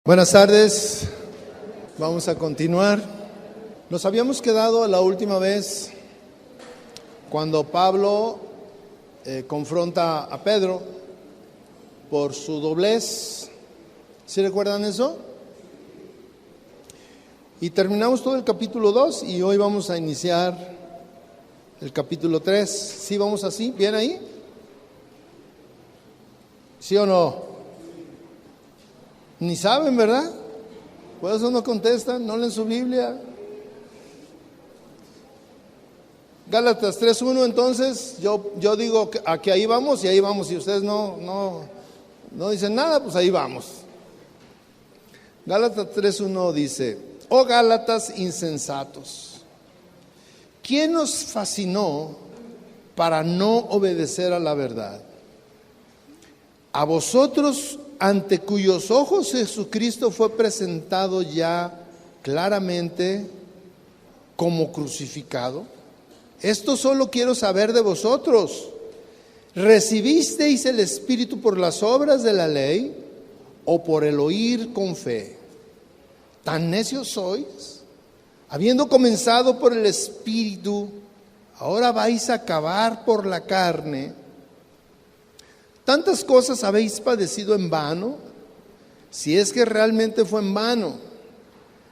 Buenas tardes, vamos a continuar. Nos habíamos quedado la última vez cuando Pablo confronta a Pedro por su doblez. ¿Sí recuerdan eso? Y terminamos todo el capítulo 2 y hoy vamos a iniciar el capítulo 3. ¿Sí vamos así? ¿Bien ahí? ¿Sí o no? Ni saben, ¿verdad? Por eso no contestan, no leen su Biblia. Gálatas 3:1, entonces yo digo que ahí vamos y ahí vamos. Si ustedes no dicen nada, pues ahí vamos. Gálatas 3:1 dice: oh Gálatas insensatos, ¿quién os fascinó para no obedecer a la verdad? A vosotros, ante cuyos ojos Jesucristo fue presentado ya claramente como crucificado. Esto solo quiero saber de vosotros: ¿recibisteis el Espíritu por las obras de la ley o por el oír con fe? ¿Tan necios sois? Habiendo comenzado por el Espíritu, ¿ahora vais a acabar por la carne? ¿Tantas cosas habéis padecido en vano? Si es que realmente fue en vano.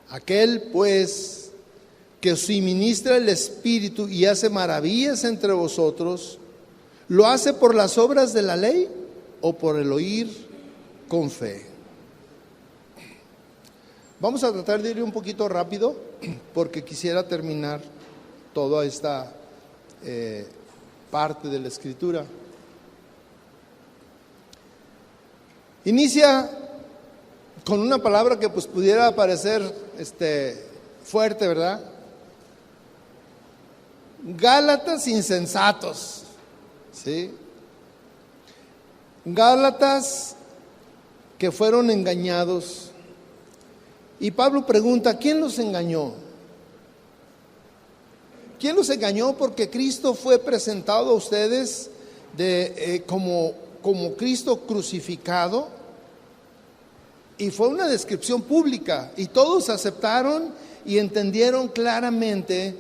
Aquel pues que os suministra el Espíritu y hace maravillas entre vosotros, ¿lo hace por las obras de la ley o por el oír con fe? Vamos a tratar de ir un poquito rápido porque quisiera terminar toda esta parte de la Escritura. Inicia con una palabra que pues pudiera parecer fuerte, ¿verdad? Gálatas insensatos, ¿sí? Gálatas que fueron engañados. Y Pablo pregunta: ¿quién los engañó? ¿Quién los engañó? Porque Cristo fue presentado a ustedes como Cristo crucificado, y fue una descripción pública y todos aceptaron y entendieron claramente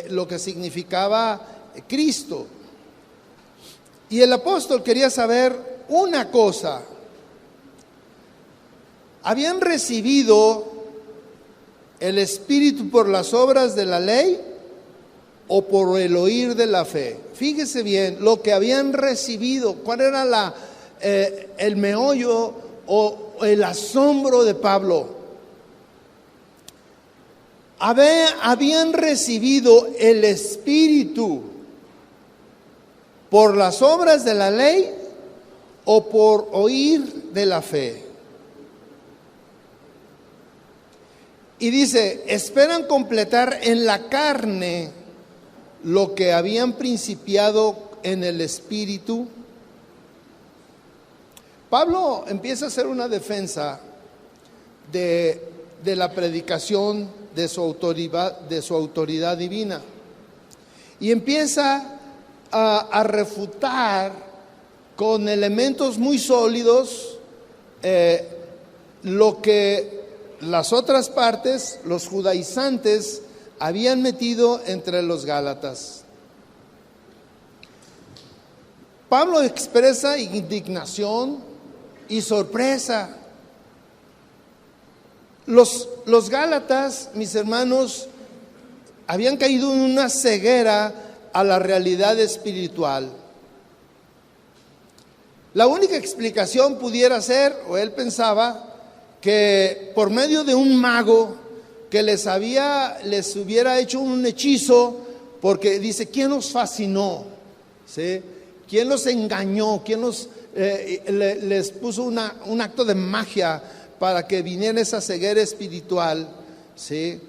lo que significaba Cristo. Y el apóstol quería saber una cosa: ¿habían recibido el Espíritu por las obras de la ley o por el oír de la fe? Fíjese bien lo que habían recibido. ¿Cuál era el meollo o el asombro de Pablo? Habían recibido el Espíritu por las obras de la ley o por oír de la fe. Y dice: esperan completar en la carne lo que habían principiado en el Espíritu. Pablo empieza a hacer una defensa de la predicación de su autoridad divina, y empieza a refutar con elementos muy sólidos lo que las otras partes, los judaizantes, habían metido entre los gálatas. Pablo expresa indignación y sorpresa. Los gálatas, mis hermanos, habían caído en una ceguera a la realidad espiritual. La única explicación pudiera ser, o él pensaba, que por medio de un mago que les hubiera hecho un hechizo, porque dice: ¿quién los fascinó? ¿Sí? ¿Quién los engañó? ¿Quién les puso un acto de magia para que viniera esa ceguera espiritual? ¿Sí?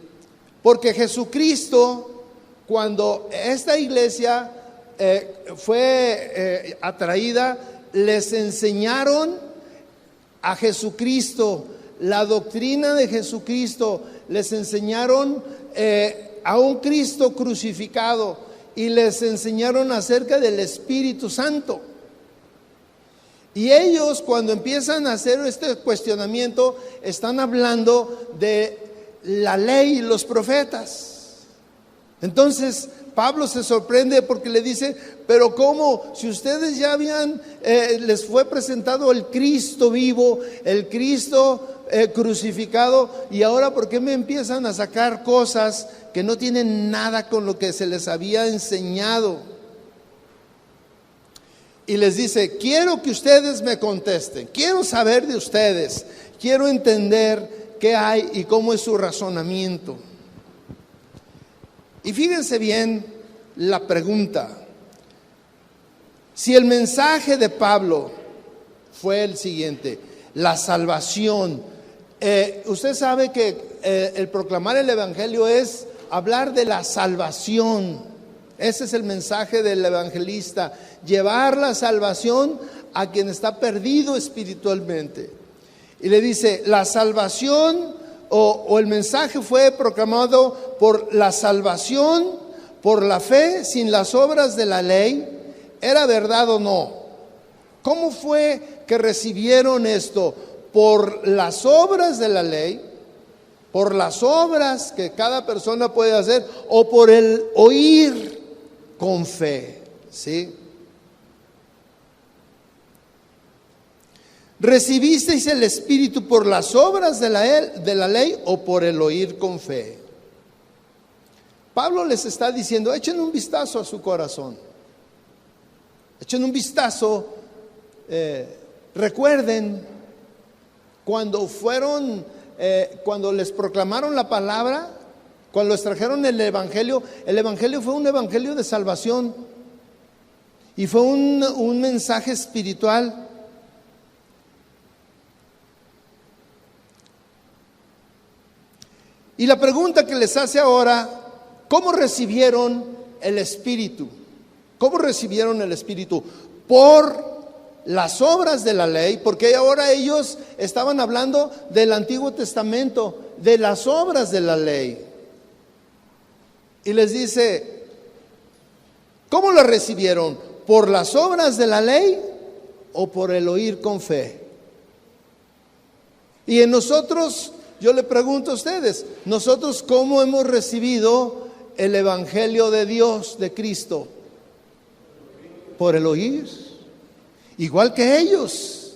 Porque Jesucristo, cuando esta iglesia fue atraída, les enseñaron a Jesucristo, la doctrina de Jesucristo, les enseñaron a un Cristo crucificado y les enseñaron acerca del Espíritu Santo. Y ellos, cuando empiezan a hacer este cuestionamiento, están hablando de la ley y los profetas. Entonces Pablo se sorprende porque le dice: pero ¿cómo? Si ustedes ya habían, les fue presentado el Cristo vivo, el Cristo crucificado, y ahora ¿por qué me empiezan a sacar cosas que no tienen nada con lo que se les había enseñado? Y les dice: quiero que ustedes me contesten, quiero saber de ustedes, quiero entender qué hay y cómo es su razonamiento. Y fíjense bien la pregunta. Si el mensaje de Pablo fue el siguiente: la salvación. Usted sabe que el proclamar el evangelio es hablar de la salvación. Ese es el mensaje del evangelista: llevar la salvación a quien está perdido espiritualmente. Y le dice: la salvación o el mensaje fue proclamado por la salvación, por la fe, sin las obras de la ley. ¿Era verdad o no? ¿Cómo fue que recibieron esto? ¿Por las obras de la ley? ¿Por las obras que cada persona puede hacer? ¿O por el oír con fe? ¿Sí? ¿Recibisteis el Espíritu por las obras de la ley o por el oír con fe? Pablo les está diciendo: echen un vistazo a su corazón, echen un vistazo, recuerden cuando fueron, cuando les proclamaron la palabra, cuando les trajeron el evangelio fue un evangelio de salvación y fue un mensaje espiritual. Y la pregunta que les hace ahora: ¿cómo recibieron el Espíritu? ¿Cómo recibieron el Espíritu? ¿Por las obras de la ley? Porque ahora ellos estaban hablando del Antiguo Testamento, de las obras de la ley. Y les dice: ¿cómo la recibieron? ¿Por las obras de la ley o por el oír con fe? Y en nosotros, yo le pregunto a ustedes, nosotros ¿cómo hemos recibido el evangelio de Dios, de Cristo? Por el oír, igual que ellos.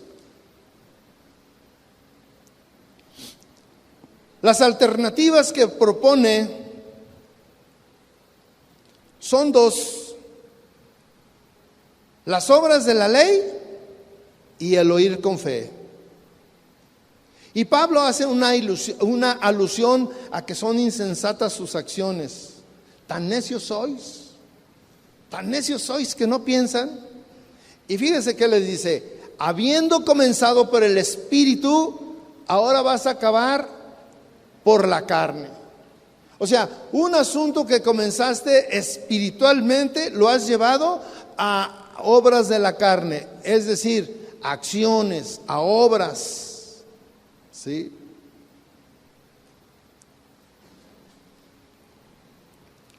Las alternativas que propone son dos: las obras de la ley y el oír con fe. Y Pablo hace una alusión a que son insensatas sus acciones. Tan necios sois que no piensan. Y fíjense que les dice: habiendo comenzado por el Espíritu, ahora vas a acabar por la carne. O sea, un asunto que comenzaste espiritualmente lo has llevado a obras de la carne, es decir, acciones, a obras. ¿Sí?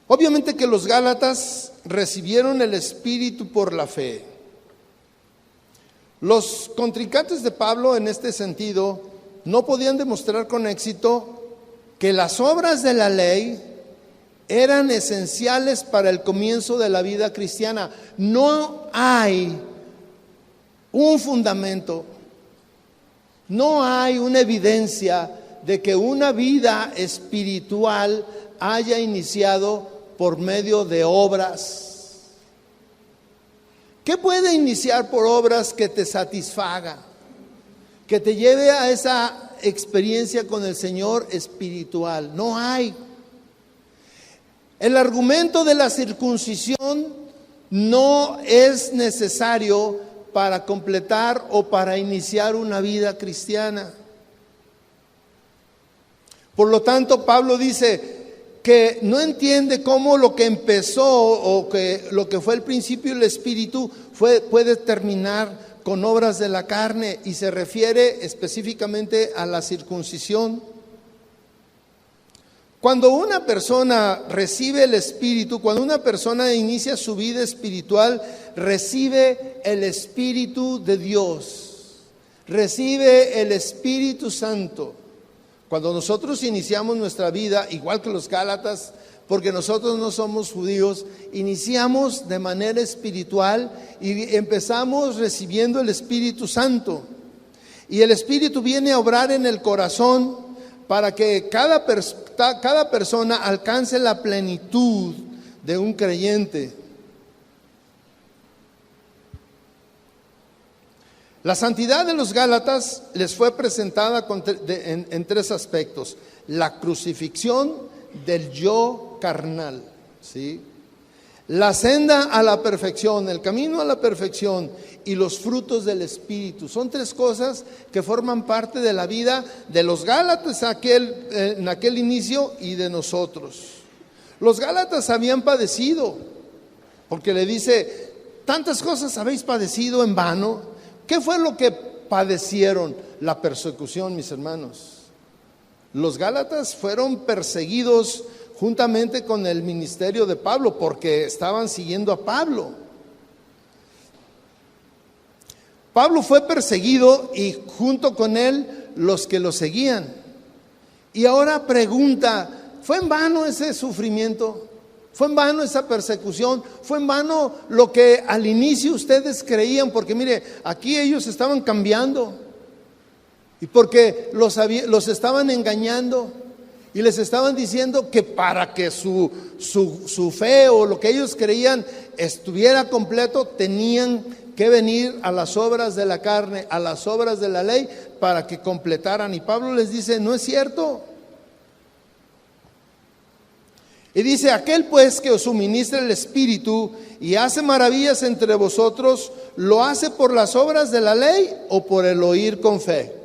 Obviamente que los Gálatas recibieron el Espíritu por la fe. Los contrincantes de Pablo en este sentido no podían demostrar con éxito que las obras de la ley eran esenciales para el comienzo de la vida cristiana. No hay un fundamento, no hay una evidencia de que una vida espiritual haya iniciado por medio de obras. ¿Qué puede iniciar por obras que te satisfaga, que te lleve a esa experiencia con el Señor espiritual? No hay. El argumento de la circuncisión no es necesario para completar o para iniciar una vida cristiana. Por lo tanto, Pablo dice que no entiende cómo lo que empezó o que lo que fue el principio del Espíritu puede terminar con obras de la carne, y se refiere específicamente a la circuncisión. Cuando una persona recibe el Espíritu, cuando una persona inicia su vida espiritual, recibe el Espíritu de Dios, recibe el Espíritu Santo. Cuando nosotros iniciamos nuestra vida, igual que los Gálatas, porque nosotros no somos judíos, iniciamos de manera espiritual y empezamos recibiendo el Espíritu Santo. Y el Espíritu viene a obrar en el corazón para que cada persona alcance la plenitud de un creyente. La santidad de los Gálatas les fue presentada en tres aspectos: la crucifixión del yo carnal, ¿sí?, la senda a la perfección, el camino a la perfección y los frutos del Espíritu. Son tres cosas que forman parte de la vida de los Gálatas en aquel inicio y de nosotros. Los Gálatas habían padecido, porque le dice: tantas cosas habéis padecido en vano. ¿Qué fue lo que padecieron? La persecución, mis hermanos. Los Gálatas fueron perseguidos juntamente con el ministerio de Pablo, porque estaban siguiendo a Pablo. Pablo fue perseguido y junto con él los que lo seguían. Y ahora pregunta: ¿fue en vano ese sufrimiento? ¿Fue en vano esa persecución? ¿Fue en vano lo que al inicio ustedes creían? Porque mire, aquí ellos estaban cambiando, y porque los estaban engañando y les estaban diciendo que para que su fe o lo que ellos creían estuviera completo, tenían que venir a las obras de la carne, a las obras de la ley, para que completaran. Y Pablo les dice: no es cierto. Y dice: aquel pues que os suministra el Espíritu y hace maravillas entre vosotros, ¿lo hace por las obras de la ley o por el oír con fe?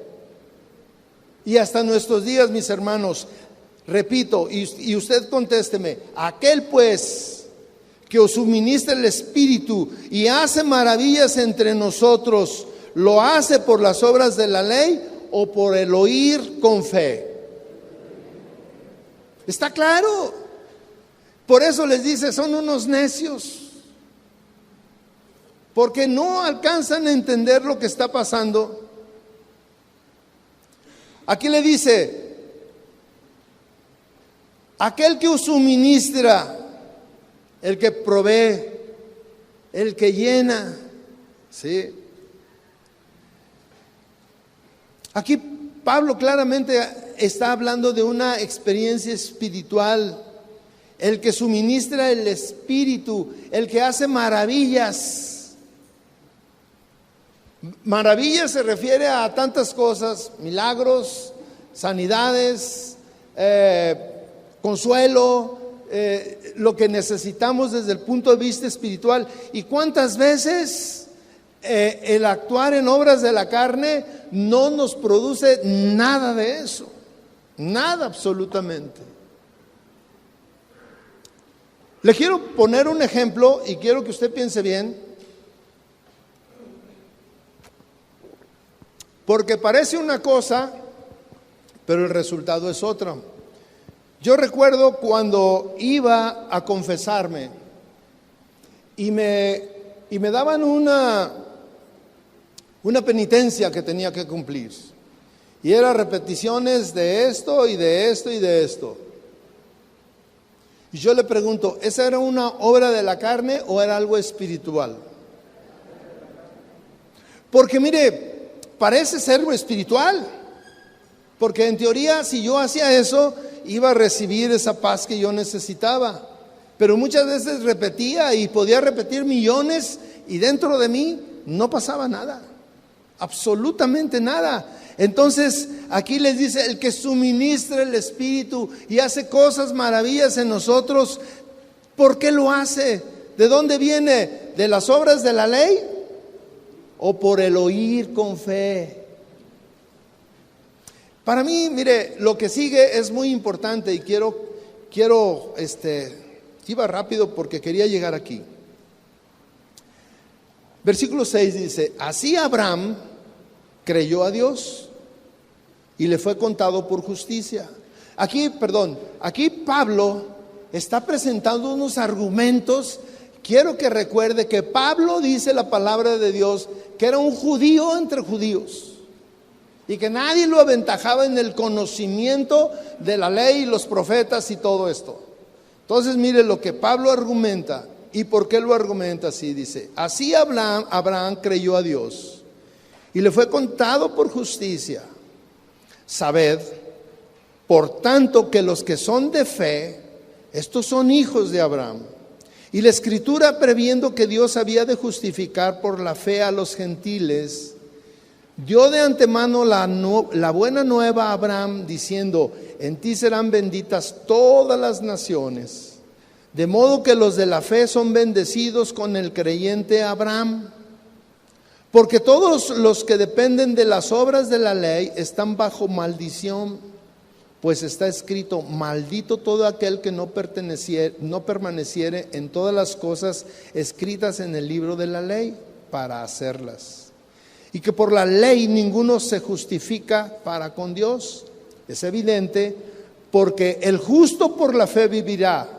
Y hasta nuestros días, mis hermanos, repito, y usted contésteme: aquel pues que os suministra el Espíritu y hace maravillas entre nosotros, ¿lo hace por las obras de la ley o por el oír con fe? ¿Está claro? Por eso les dice: son unos necios, porque no alcanzan a entender lo que está pasando. Aquí le dice: aquel que os suministra, el que provee, el que llena, ¿sí? Aquí Pablo claramente está hablando de una experiencia espiritual. El que suministra el Espíritu, el que hace maravillas. Maravillas se refiere a tantas cosas: milagros, sanidades, consuelo, lo que necesitamos desde el punto de vista espiritual. ¿Y cuántas veces el actuar en obras de la carne no nos produce nada de eso? Nada, absolutamente. Le quiero poner un ejemplo y quiero que usted piense bien, porque parece una cosa, pero el resultado es otra. Yo recuerdo cuando iba a confesarme y me daban una penitencia que tenía que cumplir, y era repeticiones de esto y de esto y de esto. Y yo le pregunto: ¿esa era una obra de la carne o era algo espiritual? Porque mire, parece ser algo espiritual, porque en teoría si yo hacía eso iba a recibir esa paz que yo necesitaba. Pero muchas veces repetía y podía repetir millones y dentro de mí no pasaba nada, absolutamente nada. Entonces aquí les dice: el que suministra el Espíritu y hace cosas maravillas en nosotros, ¿por qué lo hace? ¿De dónde viene? ¿De las obras de la ley o por el oír con fe? Para mí, mire, lo que sigue es muy importante y iba rápido porque quería llegar aquí. Versículo 6 dice: así Abraham creyó a Dios y le fue contado por justicia. Aquí Pablo está presentando unos argumentos. Quiero que recuerde que Pablo dice la palabra de Dios que era un judío entre judíos y que nadie lo aventajaba en el conocimiento de la ley y los profetas y todo esto. Entonces mire lo que Pablo argumenta. ¿Y por qué lo argumenta así? Dice: así Abraham creyó a Dios y le fue contado por justicia. Sabed, por tanto, que los que son de fe, estos son hijos de Abraham. Y la Escritura, previendo que Dios había de justificar por la fe a los gentiles, dio de antemano la buena nueva a Abraham, diciendo: en ti serán benditas todas las naciones. De modo que los de la fe son bendecidos con el creyente Abraham. Porque todos los que dependen de las obras de la ley están bajo maldición, pues está escrito: maldito todo aquel que no permaneciere en todas las cosas escritas en el libro de la ley para hacerlas. Y que por la ley ninguno se justifica para con Dios. Es evidente, porque el justo por la fe vivirá.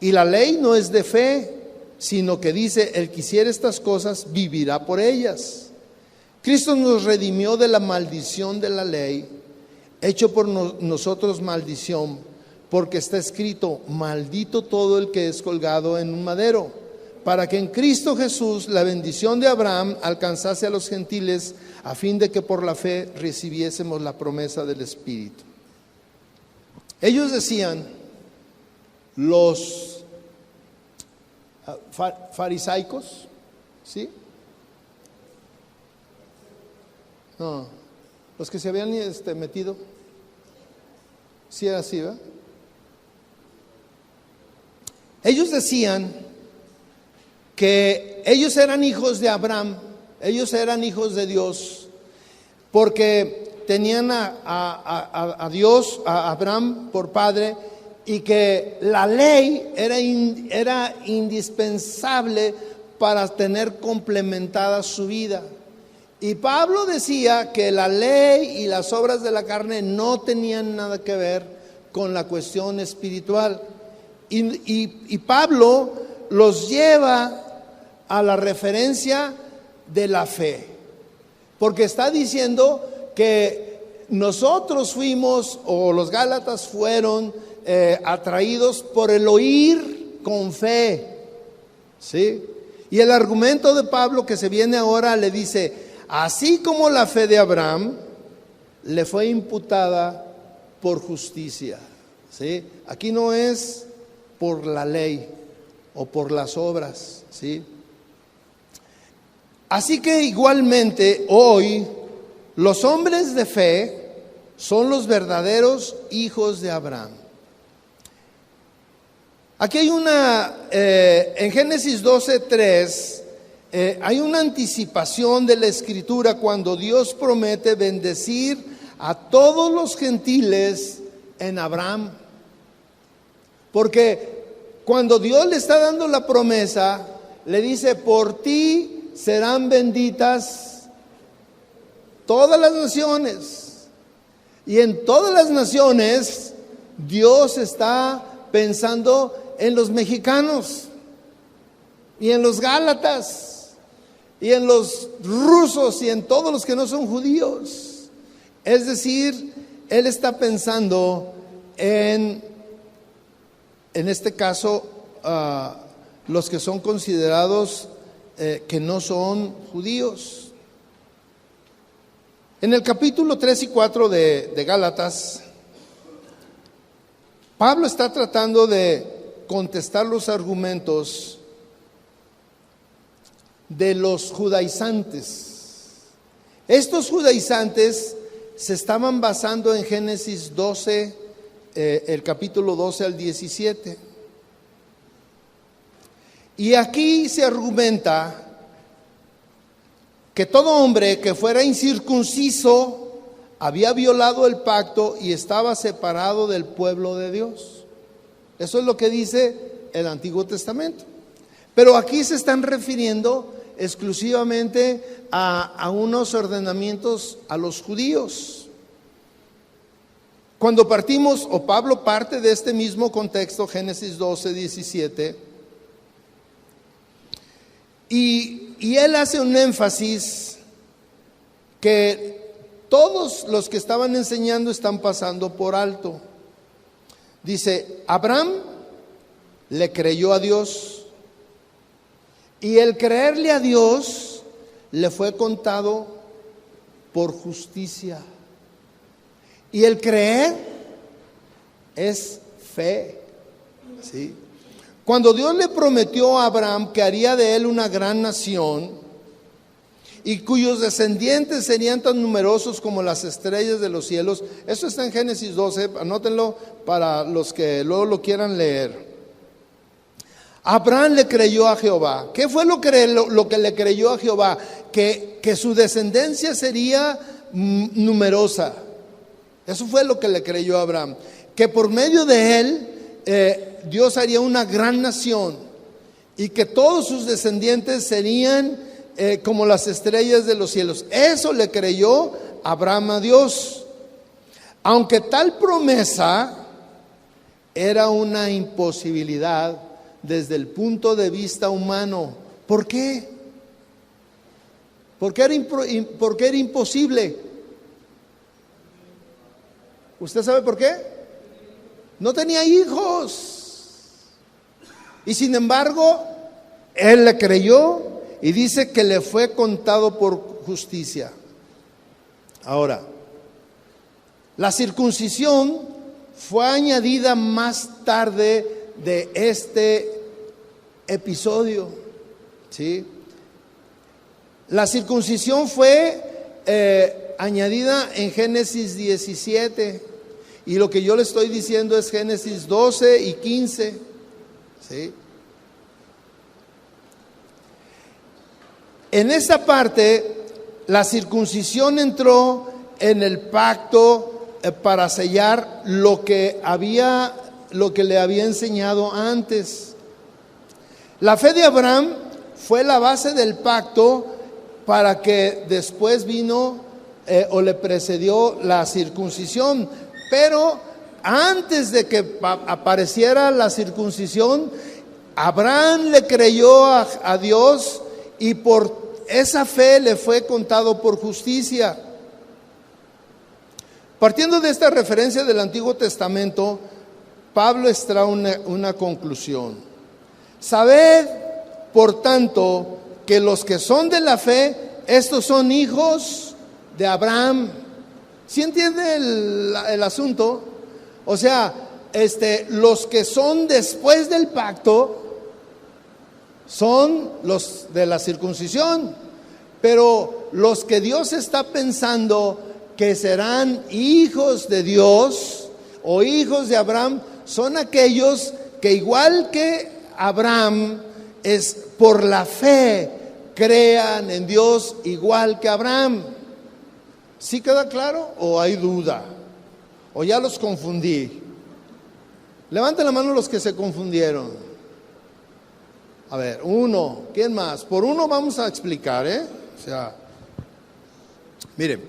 Y la ley no es de fe, sino que dice: el que hiciere estas cosas vivirá por ellas. Cristo nos redimió de la maldición de la ley, hecho por nosotros maldición, porque está escrito: maldito todo el que es colgado en un madero, para que en Cristo Jesús la bendición de Abraham alcanzase a los gentiles, a fin de que por la fe recibiésemos la promesa del Espíritu. Ellos decían, los farisaicos, ¿sí? No, los que se habían metido, sí era así, ¿verdad? Ellos decían que ellos eran hijos de Abraham, ellos eran hijos de Dios, porque tenían a Dios, a Abraham por padre, y que la ley era indispensable para tener complementada su vida. Y Pablo decía que la ley y las obras de la carne no tenían nada que ver con la cuestión espiritual. Y Pablo los lleva a la referencia de la fe, porque está diciendo que nosotros fuimos, o los Gálatas fueron atraídos por el oír con fe, ¿sí? Y el argumento de Pablo que se viene ahora le dice: así como la fe de Abraham le fue imputada por justicia, ¿sí? Aquí no es por la ley o por las obras, ¿sí? Así que igualmente hoy los hombres de fe son los verdaderos hijos de Abraham. Aquí hay en Génesis 12:3, hay una anticipación de la Escritura cuando Dios promete bendecir a todos los gentiles en Abraham. Porque cuando Dios le está dando la promesa, le dice: por ti serán benditas todas las naciones. Y en todas las naciones Dios está pensando en los mexicanos y en los gálatas y en los rusos y en todos los que no son judíos. Es decir, Él está pensando en este caso, los que son considerados que no son judíos. En el capítulo 3 y 4 de Gálatas, Pablo está tratando de contestar los argumentos de los judaizantes. Estos judaizantes se estaban basando en Génesis 12, el capítulo 12 al 17. Y aquí se argumenta que todo hombre que fuera incircunciso había violado el pacto y estaba separado del pueblo de Dios. Eso es lo que dice el Antiguo Testamento. Pero aquí se están refiriendo exclusivamente a unos ordenamientos a los judíos. Cuando partimos, o Pablo parte de este mismo contexto, Génesis 12, 17, y él hace un énfasis que todos los que estaban enseñando están pasando por alto. Dice, Abraham le creyó a Dios, y el creerle a Dios le fue contado por justicia. Y el creer es fe, ¿sí? Cuando Dios le prometió a Abraham que haría de él una gran nación y cuyos descendientes serían tan numerosos como las estrellas de los cielos, eso está en Génesis 12, anótenlo para los que luego lo quieran leer. Abraham le creyó a Jehová. ¿Qué fue lo que le creyó a Jehová? Que su descendencia sería numerosa. Eso fue lo que le creyó a Abraham, que por medio de él Dios haría una gran nación y que todos sus descendientes serían como las estrellas de los cielos. Eso le creyó Abraham a Dios, aunque tal promesa era una imposibilidad desde el punto de vista humano. ¿Por qué? ¿Por qué era imposible? ¿Usted sabe por qué? No tenía hijos. Y sin embargo, él le creyó y dice que le fue contado por justicia. Ahora, la circuncisión fue añadida más tarde de este episodio, ¿sí? La circuncisión fue añadida en Génesis 17. Y lo que yo le estoy diciendo es Génesis 12 y 15, ¿sí? En esa parte, la circuncisión entró en el pacto para sellar lo que le había enseñado antes. La fe de Abraham fue la base del pacto para que después vino o le precedió la circuncisión. Pero antes de que apareciera la circuncisión, Abraham le creyó a Dios y por esa fe le fue contado por justicia. Partiendo de esta referencia del Antiguo Testamento, Pablo extrae una conclusión. Sabed, por tanto, que los que son de la fe, estos son hijos de Abraham. ¿Sí entiende el asunto? O sea, los que son después del pacto son los de la circuncisión, pero los que Dios está pensando que serán hijos de Dios o hijos de Abraham son aquellos que, igual que Abraham, es por la fe crean en Dios igual que Abraham. ¿Sí queda claro o hay duda? ¿O ya los confundí? Levanten la mano los que se confundieron. A ver, uno, ¿quién más? Por uno vamos a explicar, O sea, miren,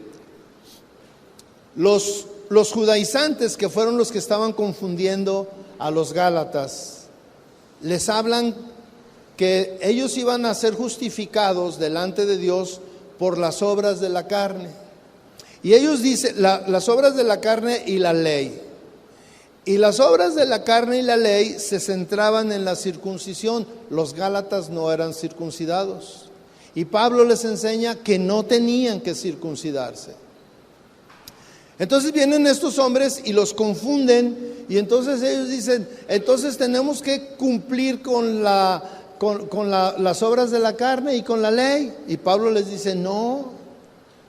los judaizantes, que fueron los que estaban confundiendo a los gálatas, les hablan que ellos iban a ser justificados delante de Dios por las obras de la carne. Y ellos dicen las obras de la carne y la ley. Y las obras de la carne y la ley se centraban en la circuncisión. Los gálatas no eran circuncidados. Y Pablo les enseña que no tenían que circuncidarse. Entonces vienen estos hombres y los confunden. Y entonces ellos dicen, entonces tenemos que cumplir con las obras de la carne y con la ley. Y Pablo les dice, no.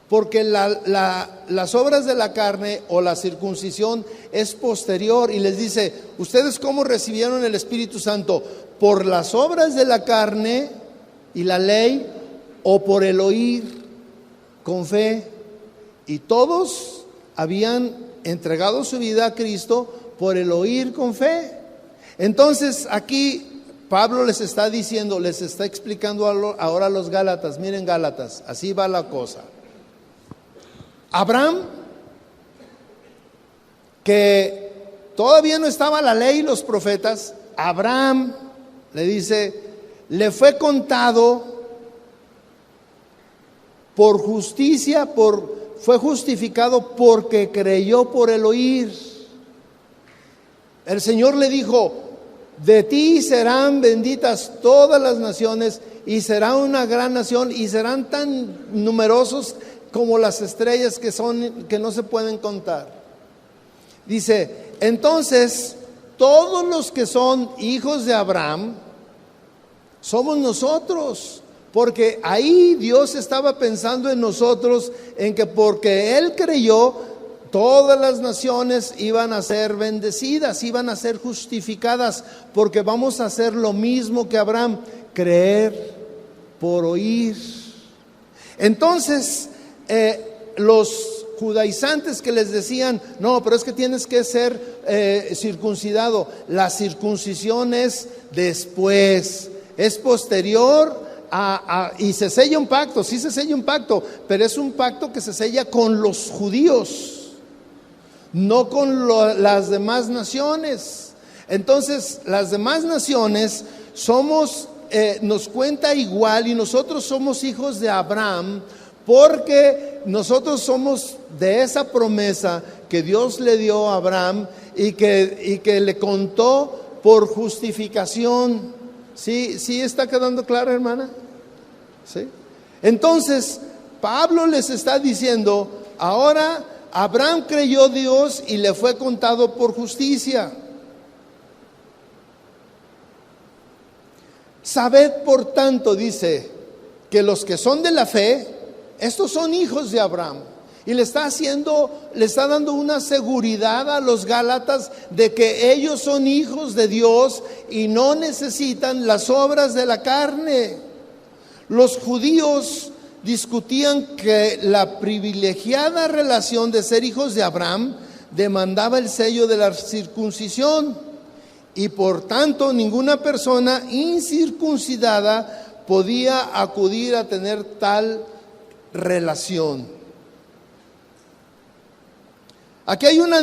Porque las obras de la carne o la circuncisión es posterior. Y les dice, ¿ustedes cómo recibieron el Espíritu Santo? ¿Por las obras de la carne y la ley o por el oír con fe? Y todos habían entregado su vida a Cristo por el oír con fe. Entonces aquí Pablo les está diciendo, les está explicando ahora a los gálatas. Miren, gálatas, así va la cosa. Abraham que todavía no estaba la ley y los profetas, Abraham le dice, le fue contado por justicia, fue justificado porque creyó por el oír. El Señor le dijo, de ti serán benditas todas las naciones y será una gran nación y serán tan numerosos como las estrellas que no se pueden contar. Dice, entonces todos los que son hijos de Abraham somos nosotros, porque ahí Dios estaba pensando en nosotros, en que porque Él creyó, todas las naciones iban a ser bendecidas, iban a ser justificadas, porque vamos a hacer lo mismo que Abraham, creer por oír. Entonces, los judaizantes que les decían, no, pero es que tienes que ser circuncidado, la circuncisión es después, es posterior y se sella un pacto, sí se sella un pacto, pero es un pacto que se sella con los judíos, no con las demás naciones. Entonces las demás naciones nos cuenta igual, y nosotros somos hijos de Abraham porque nosotros somos de esa promesa que Dios le dio a Abraham y que le contó por justificación. ¿Sí está quedando claro, hermana? ¿Sí? Entonces Pablo les está diciendo, ahora Abraham creyó a Dios y le fue contado por justicia. Sabed por tanto, dice, que los que son de la fe, estos son hijos de Abraham. Y le está dando una seguridad a los gálatas de que ellos son hijos de Dios y no necesitan las obras de la carne. Los judíos discutían que la privilegiada relación de ser hijos de Abraham demandaba el sello de la circuncisión, y por tanto ninguna persona incircuncidada podía acudir a tener tal relación. Aquí hay una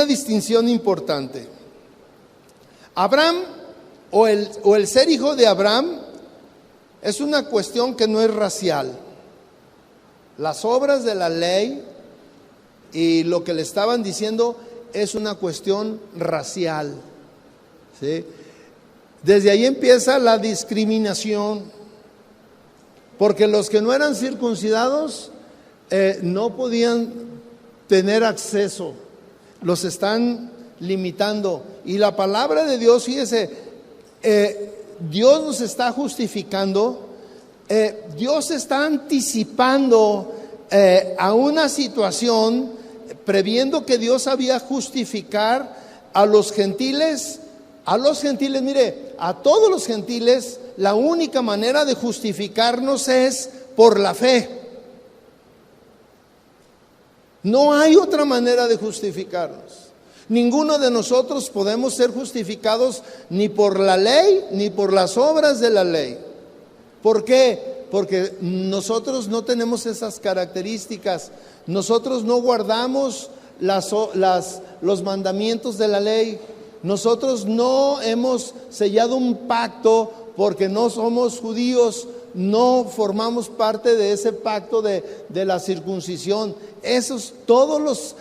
distinción importante. Abraham o el ser hijo de Abraham es una cuestión que no es racial. Las obras de la ley y lo que le estaban diciendo es una cuestión racial, ¿sí? Desde ahí empieza la discriminación, porque los que no eran circuncidados no podían tener acceso, los están limitando. Y la palabra de Dios, fíjese, Dios nos está justificando, Dios está anticipando a una situación, previendo que Dios había justificar a los gentiles, mire, a todos los gentiles, la única manera de justificarnos es por la fe. No hay otra manera de justificarnos. Ninguno de nosotros podemos ser justificados ni por la ley ni por las obras de la ley. ¿Por qué? Porque nosotros no tenemos esas características. Nosotros no guardamos los mandamientos de la ley. Nosotros no hemos sellado un pacto porque no somos judíos. No formamos parte de ese pacto de la circuncisión. Todas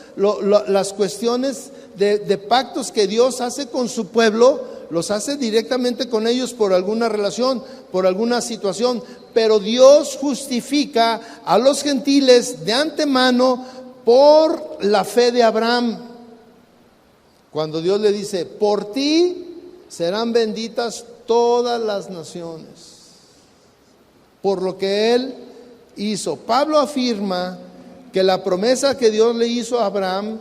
las cuestiones de pactos que Dios hace con su pueblo, los hace directamente con ellos por alguna relación, por alguna situación. Pero Dios justifica a los gentiles de antemano por la fe de Abraham. Cuando Dios le dice, por ti serán benditas todas las naciones, por lo que Él hizo. Pablo afirma que la promesa que Dios le hizo a Abraham,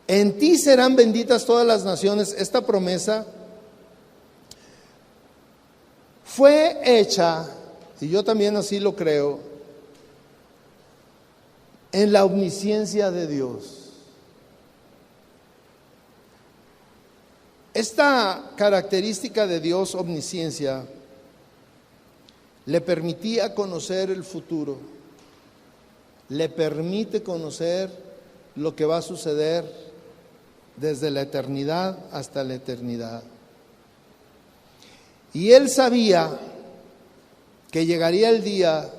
en ti serán benditas todas las naciones, esta promesa fue hecha, y yo también así lo creo, en la omnisciencia de Dios. Esta característica de Dios, omnisciencia, le permitía conocer el futuro, le permite conocer lo que va a suceder desde la eternidad hasta la eternidad. Y él sabía que llegaría el día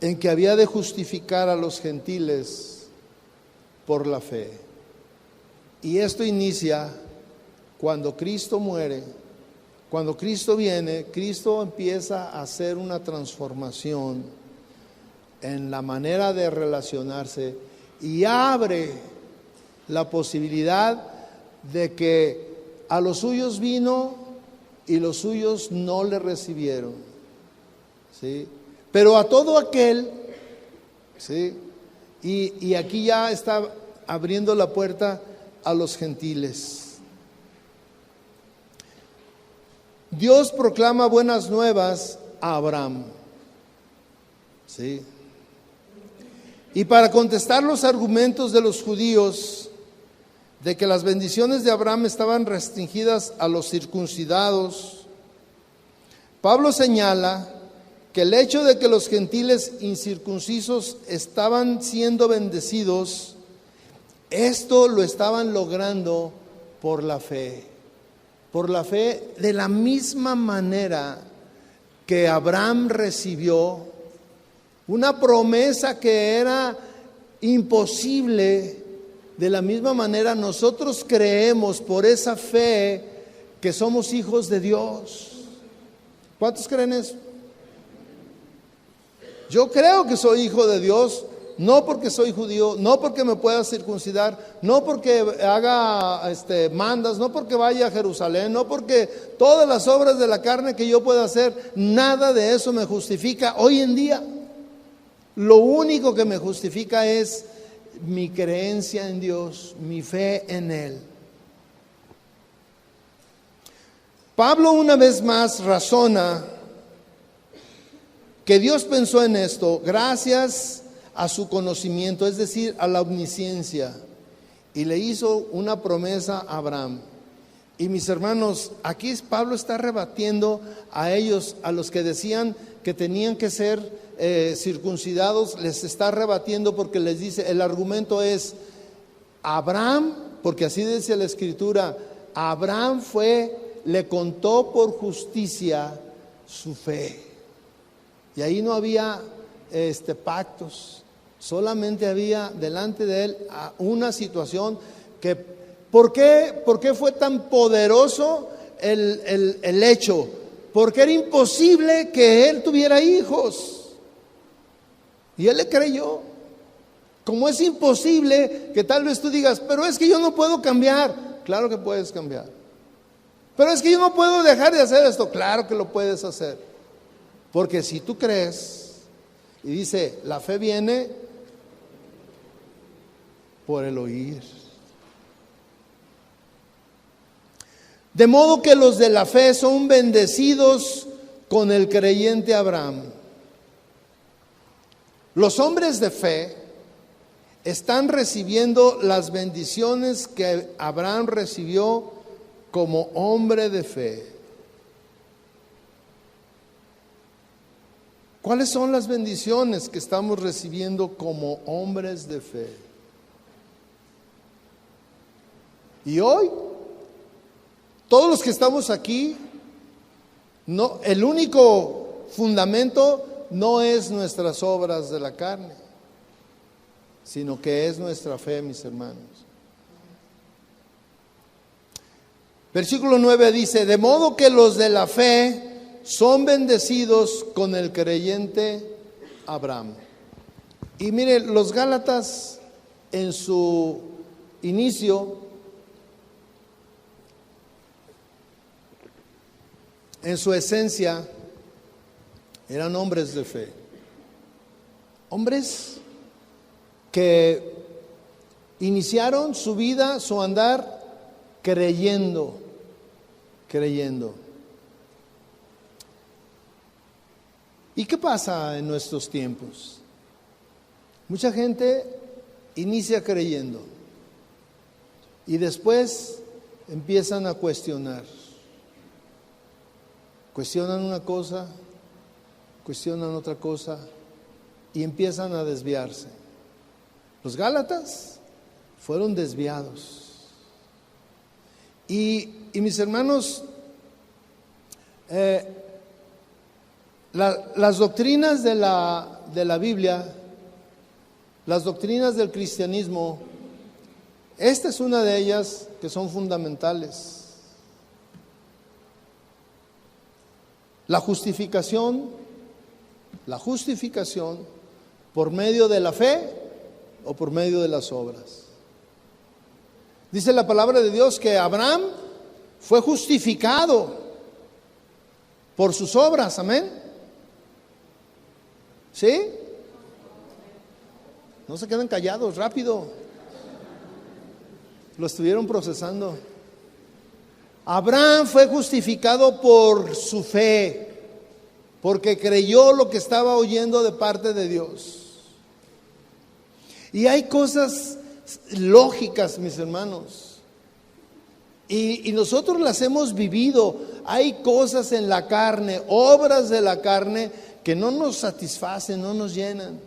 en que había de justificar a los gentiles por la fe. Y esto inicia cuando Cristo muere. Cuando Cristo viene, Cristo empieza a hacer una transformación en la manera de relacionarse y abre la posibilidad de que a los suyos vino y los suyos no le recibieron, ¿sí? Pero a todo aquel, ¿sí? Y aquí ya está abriendo la puerta a los gentiles. Dios proclama buenas nuevas a Abraham, ¿sí? Y para contestar los argumentos de los judíos de que las bendiciones de Abraham estaban restringidas a los circuncidados, Pablo señala que el hecho de que los gentiles incircuncisos estaban siendo bendecidos, esto lo estaban logrando por la fe. Por la fe, de la misma manera que Abraham recibió una promesa que era imposible, de la misma manera nosotros creemos por esa fe que somos hijos de Dios. ¿Cuántos creen eso? Yo creo que soy hijo de Dios, no porque soy judío, no porque me pueda circuncidar, no porque haga mandas, no porque vaya a Jerusalén, no porque todas las obras de la carne que yo pueda hacer, nada de eso me justifica hoy en día. Lo único que me justifica es mi creencia en Dios, mi fe en Él. Pablo una vez más razona que Dios pensó en esto gracias a su conocimiento, es decir, a la omnisciencia, y le hizo una promesa a Abraham. Y mis hermanos, aquí Pablo está rebatiendo a ellos, a los que decían que tenían que ser circuncidados, les está rebatiendo porque les dice, el argumento es, Abraham, porque así dice la Escritura, Abraham le contó por justicia su fe. Y ahí no había pactos, solamente había delante de él una situación que, ¿por qué fue tan poderoso el hecho? Porque era imposible que él tuviera hijos. Y él le creyó. Como es imposible que tal vez tú digas, pero es que yo no puedo cambiar. Claro que puedes cambiar. Pero es que yo no puedo dejar de hacer esto. Claro que lo puedes hacer. Porque si tú crees, y dice, la fe viene por el oír. De modo que los de la fe son bendecidos con el creyente Abraham. Los hombres de fe están recibiendo las bendiciones que Abraham recibió como hombre de fe. ¿Cuáles son las bendiciones que estamos recibiendo como hombres de fe? Y hoy, todos los que estamos aquí, no, el único fundamento no es nuestras obras de la carne, sino que es nuestra fe, mis hermanos. Versículo 9 dice, de modo que los de la fe son bendecidos con el creyente Abraham. Y mire, los Gálatas en su inicio, en su esencia, eran hombres de fe. Hombres que iniciaron su vida, su andar, creyendo. ¿Y qué pasa en nuestros tiempos? Mucha gente inicia creyendo y después empiezan a cuestionar. Cuestionan una cosa, cuestionan otra cosa y empiezan a desviarse. Los Gálatas fueron desviados. Y mis hermanos, las doctrinas de la Biblia, las doctrinas del cristianismo, esta es una de ellas que son fundamentales. La justificación por medio de la fe o por medio de las obras. Dice la palabra de Dios que Abraham fue justificado por sus obras, amén. ¿Sí? No se queden callados, rápido. Lo estuvieron procesando. Abraham fue justificado por su fe, porque creyó lo que estaba oyendo de parte de Dios. Y hay cosas lógicas, mis hermanos, y nosotros las hemos vivido. Hay cosas en la carne, obras de la carne, que no nos satisfacen, no nos llenan.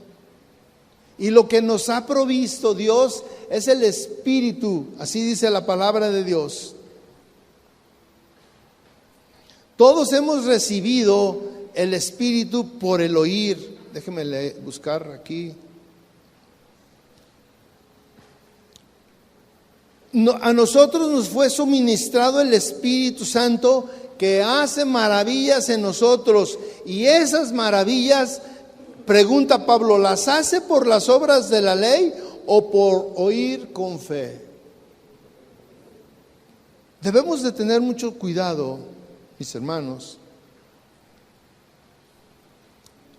Y lo que nos ha provisto Dios es el Espíritu, así dice la palabra de Dios. Todos hemos recibido el Espíritu por el oír. Déjeme buscar aquí. A nosotros nos fue suministrado el Espíritu Santo que hace maravillas en nosotros. Y esas maravillas, pregunta Pablo, ¿las hace por las obras de la ley o por oír con fe? Debemos de tener mucho cuidado, mis hermanos,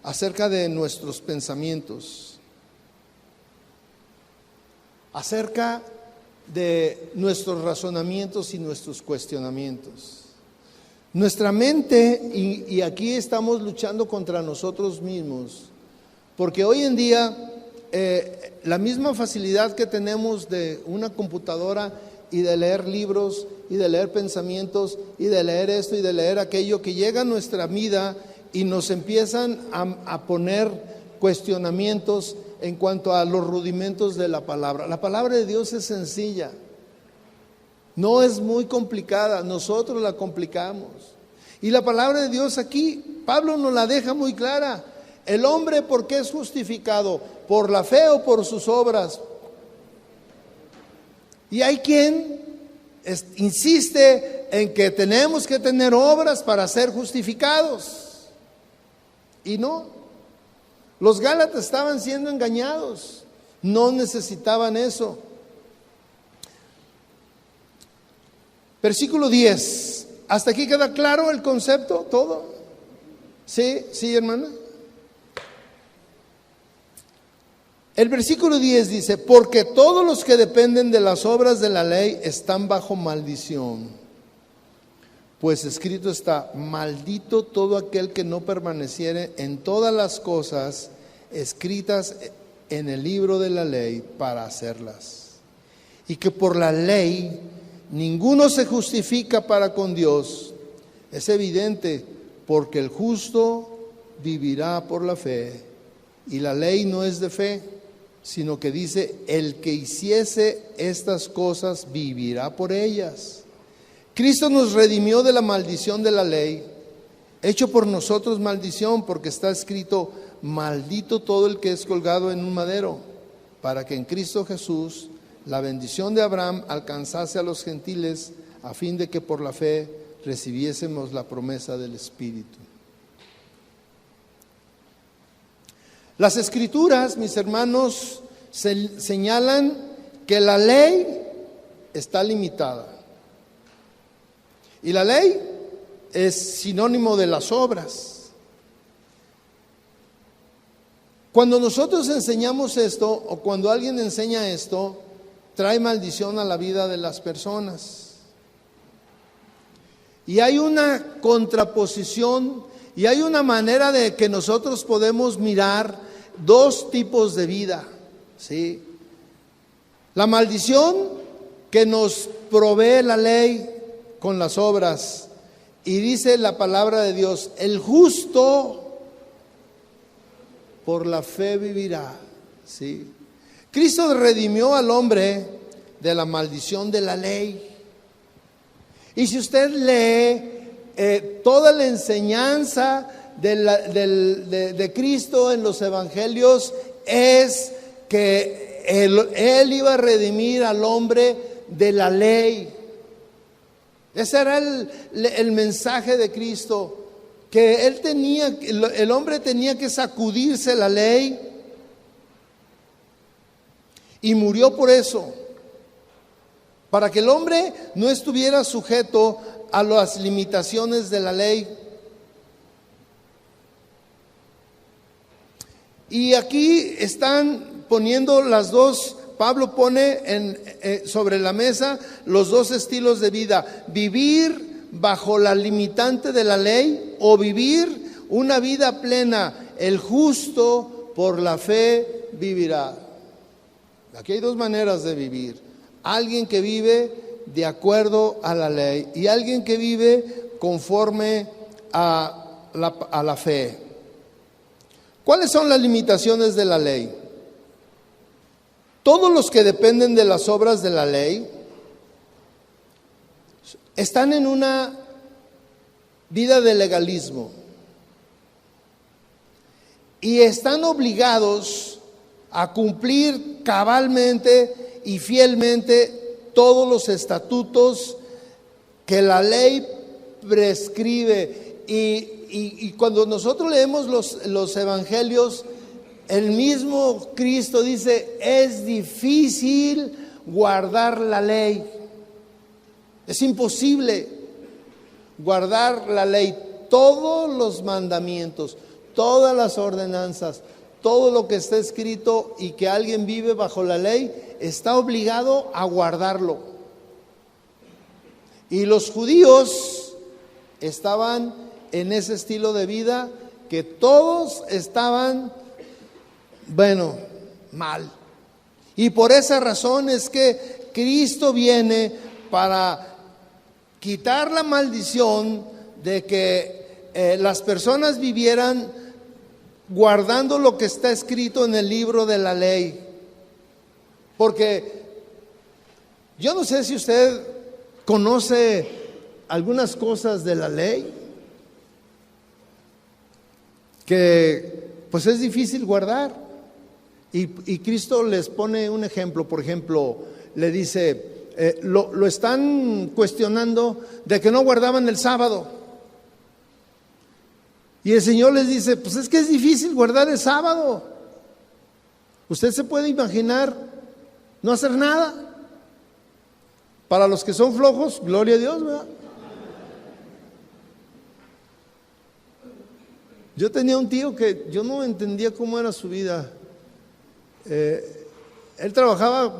acerca de nuestros pensamientos, acerca de nuestros razonamientos y nuestros cuestionamientos. Nuestra mente, y aquí estamos luchando contra nosotros mismos, porque hoy en día la misma facilidad que tenemos de una computadora y de leer libros y de leer pensamientos y de leer esto y de leer aquello, que llega a nuestra vida y nos empiezan a poner cuestionamientos en cuanto a los rudimentos de la palabra. La palabra de Dios es sencilla, no es muy complicada, nosotros la complicamos. Y la palabra de Dios aquí, Pablo nos la deja muy clara. El hombre, ¿por qué es justificado? ¿Por la fe o por sus obras? Y hay quien insiste en que tenemos que tener obras para ser justificados. Y no, los Gálatas estaban siendo engañados, no necesitaban eso. Versículo 10, ¿hasta aquí queda claro el concepto? ¿Todo? ¿Sí? ¿Sí, hermana? El versículo 10 dice, porque todos los que dependen de las obras de la ley están bajo maldición. Pues escrito está, maldito todo aquel que no permaneciere en todas las cosas escritas en el libro de la ley para hacerlas. Y que por la ley ninguno se justifica para con Dios. Es evidente, porque el justo vivirá por la fe. Y la ley no es de fe, sino que dice, el que hiciese estas cosas vivirá por ellas. Cristo nos redimió de la maldición de la ley, hecho por nosotros maldición, porque está escrito, maldito todo el que es colgado en un madero, para que en Cristo Jesús la bendición de Abraham alcanzase a los gentiles, a fin de que por la fe recibiésemos la promesa del Espíritu. Las Escrituras, mis hermanos, señalan que la ley está limitada. Y la ley es sinónimo de las obras. Cuando nosotros enseñamos esto, o cuando alguien enseña esto, trae maldición a la vida de las personas. Y hay una contraposición, y hay una manera de que nosotros podemos mirar dos tipos de vida, ¿sí? La maldición que nos provee la ley con las obras, y dice la palabra de Dios, el justo por la fe vivirá, ¿sí? Cristo redimió al hombre de la maldición de la ley. Y si usted lee toda la enseñanza de Cristo en los evangelios, es que él iba a redimir al hombre de la ley. Ese era el mensaje de Cristo, que el hombre tenía que sacudirse la ley, y murió por eso, para que el hombre no estuviera sujeto a las limitaciones de la ley. Y aquí están poniendo las dos, Pablo pone sobre la mesa los dos estilos de vida: vivir bajo la limitante de la ley o vivir una vida plena. El justo por la fe vivirá. Aquí hay dos maneras de vivir: alguien que vive de acuerdo a la ley y alguien que vive conforme a la fe. ¿Cuáles son las limitaciones de la ley? Todos los que dependen de las obras de la ley están en una vida de legalismo y están obligados a cumplir cabalmente y fielmente todos los estatutos que la ley prescribe. Y cuando nosotros leemos los evangelios, el mismo Cristo dice: es difícil guardar la ley. Es imposible guardar la ley, todos los mandamientos, todas las ordenanzas, todo lo que está escrito, y que alguien vive bajo la ley está obligado a guardarlo. Y los judíos estaban en ese estilo de vida, que todos estaban, mal. Y por esa razón es que Cristo viene para quitar la maldición de que las personas vivieran guardando lo que está escrito en el libro de la ley. Porque yo no sé si usted conoce algunas cosas de la ley que pues es difícil guardar, y Cristo les pone un ejemplo. Por ejemplo, le dice, lo están cuestionando de que no guardaban el sábado, y el Señor les dice: pues es que es difícil guardar el sábado. Usted se puede imaginar no hacer nada. Para los que son flojos, gloria a Dios, ¿verdad? Yo tenía un tío que yo no entendía cómo era su vida. Él trabajaba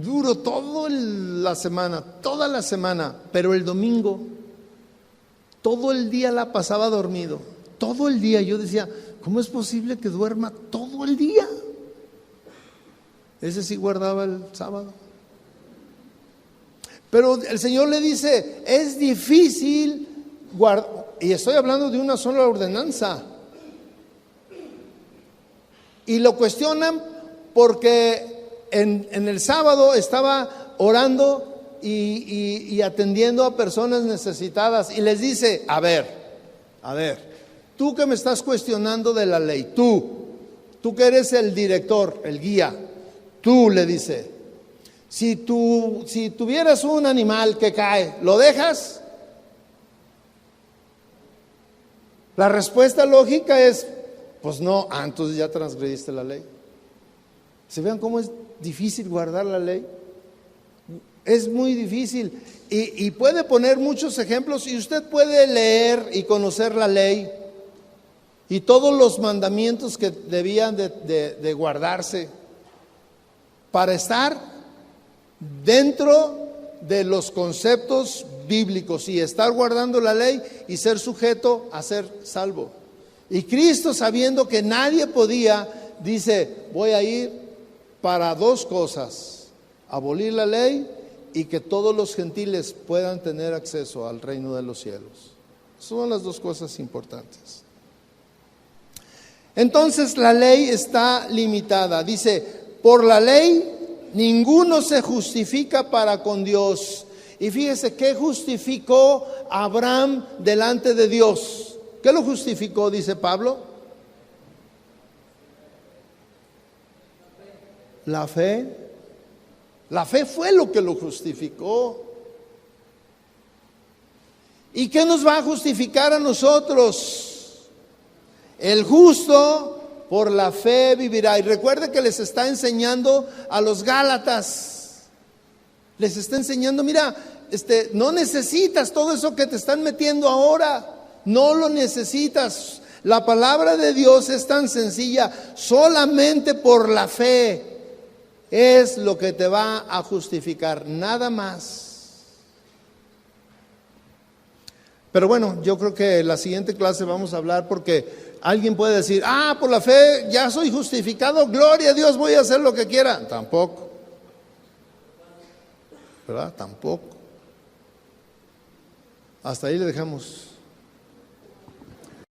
duro toda la semana, pero el domingo todo el día la pasaba dormido, todo el día. Yo decía: ¿cómo es posible que duerma todo el día? Ese sí guardaba el sábado. Pero el Señor le dice: es difícil guardar. Y estoy hablando de una sola ordenanza. Y lo cuestionan porque en el sábado estaba orando y atendiendo a personas necesitadas. Y les dice: a ver, tú que me estás cuestionando de la ley, tú que eres el director, el guía, tú, le dice, si tuvieras un animal que cae, ¿lo dejas? La respuesta lógica es: pues no. Entonces ya transgrediste la ley. ¿Se vean cómo es difícil guardar la ley? Es muy difícil. Y puede poner muchos ejemplos, y usted puede leer y conocer la ley y todos los mandamientos que debían de guardarse para estar dentro de los conceptos bíblicos y estar guardando la ley y ser sujeto a ser salvo. Y Cristo, sabiendo que nadie podía, dice: voy a ir para dos cosas: abolir la ley y que todos los gentiles puedan tener acceso al reino de los cielos. Son las dos cosas importantes. Entonces la ley está limitada. Dice: por la ley ninguno se justifica para con Dios. Y fíjese, ¿qué justificó Abraham delante de Dios? ¿Qué lo justificó, dice Pablo? La fe. La fe fue lo que lo justificó. ¿Y qué nos va a justificar a nosotros? El justo por la fe vivirá. Y recuerde que les está enseñando a los Gálatas. Les está enseñando, mira, no necesitas todo eso que te están metiendo ahora. No lo necesitas. La palabra de Dios es tan sencilla. Solamente por la fe es lo que te va a justificar. Nada más. Pero bueno, yo creo que en la siguiente clase vamos a hablar, porque alguien puede decir, por la fe ya soy justificado, gloria a Dios, voy a hacer lo que quiera. Tampoco. ¿Verdad? Tampoco. Hasta ahí le dejamos.